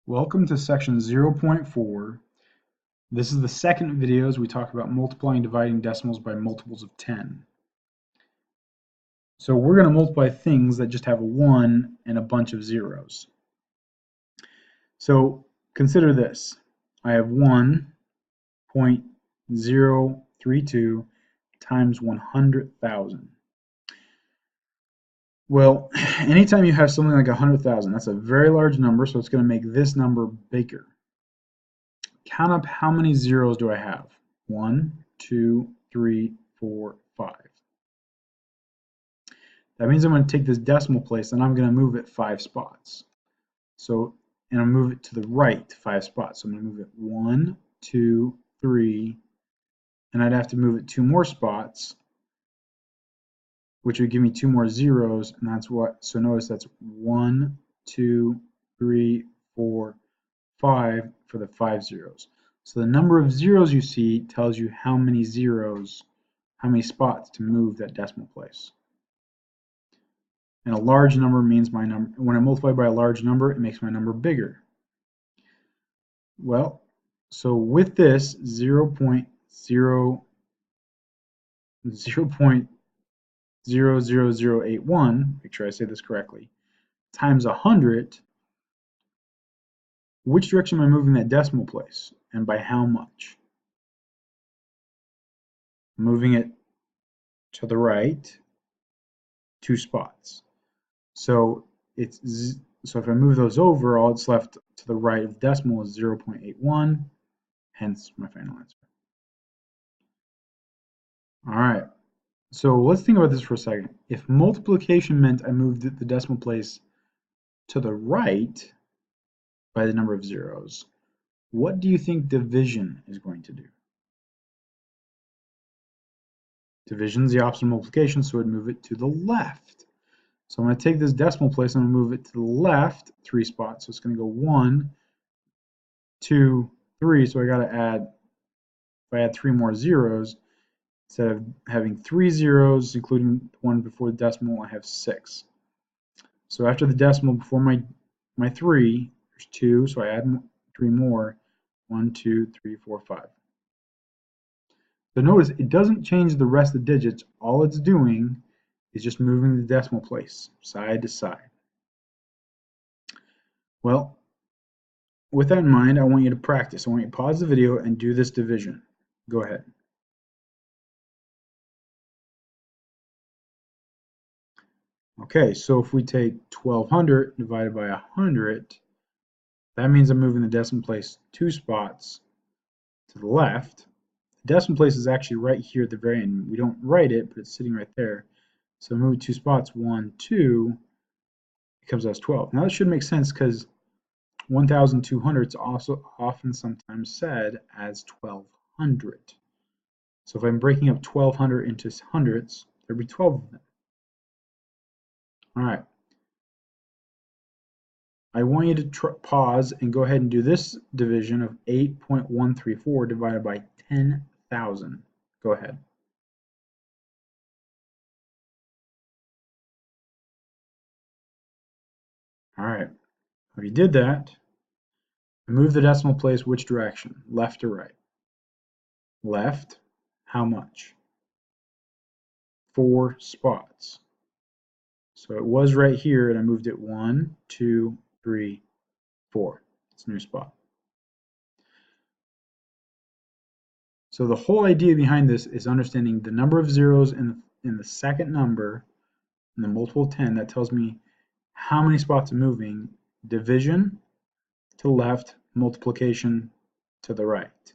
Welcome to section 0.4. This is the second video as we talk about multiplying and dividing decimals by multiples of 10. So we're going to multiply things that just have a 1 and a bunch of zeros. So consider this. I have 1.032 times 100,000. Well, anytime you have something like 100,000, that's a very large number, so it's going to make this number bigger. Count up how many zeros do I have? 1, 2, 3, 4, 5. That means I'm going to take this decimal place and I'm going to move it 5 spots. So, and I'll move it to the right 5 spots. So I'm going to move it 1, 2, 3, and I'd have to move it 2 more spots, which would give me 2 more zeros, and that's what, so notice that's 1, 2, 3, 4, 5 for the 5 zeros. So the number of zeros you see tells you how many zeros, how many spots to move that decimal place. And a large number means my number, when I multiply by a large number, it makes my number bigger. Well, so with this 0.000081, make sure I say this correctly, times 100, which direction am I moving that decimal place, and by how much? Moving it to the right 2 spots. So if I move those over, all that's left to the right of the decimal is 0.81, hence my final answer. All right, so let's think about this for a second. If multiplication meant I moved the decimal place to the right by the number of zeros, what do you think division is going to do? Division is the opposite of multiplication, so I'd move it to the left. So I'm going to take this decimal place and I'm going to move it to the left 3 spots. So it's going to go 1, 2, 3. So I got to add, if I add 3 more zeros, instead of having 3 zeros, including the one before the decimal, I have 6. So after the decimal, before my 3, there's 2. So I add 3 more. 1, 2, 3, 4, 5. So notice it doesn't change the rest of the digits. All it's doing is just moving the decimal place side to side. Well, with that in mind, I want you to practice. I want you to pause the video and do this division. Go ahead. Okay, so if we take 1200 divided by 100, that means I'm moving the decimal place 2 spots to the left. The decimal place is actually right here at the very end. We don't write it, but it's sitting right there. So move 2 spots, 1, 2, it comes out as 12. Now that should make sense because 1,200 is also often sometimes said as 1,200. So if I'm breaking up 1,200 into hundreds, there'd be 12 of them. All right. I want you to pause and go ahead and do this division of 8.134 divided by 10,000. Go ahead. All right. If you did that, move the decimal place which direction? Left or right? Left. How much? 4 spots. So it was right here, and I moved it 1, 2, 3, 4. It's a new spot. So the whole idea behind this is understanding the number of zeros in the second number, in the multiple of 10, that tells me how many spots I'm moving. Division to the left, multiplication to the right.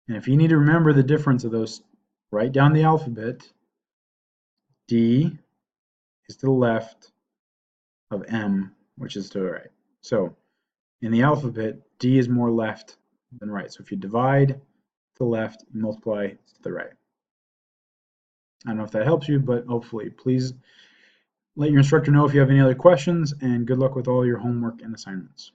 And if you need to remember the difference of those, write down the alphabet. D is to the left of M, which is to the right. So in the alphabet, D is more left than right. So if you divide to the left, you multiply to the right. I don't know if that helps you, but hopefully. Please let your instructor know if you have any other questions, and good luck with all your homework and assignments.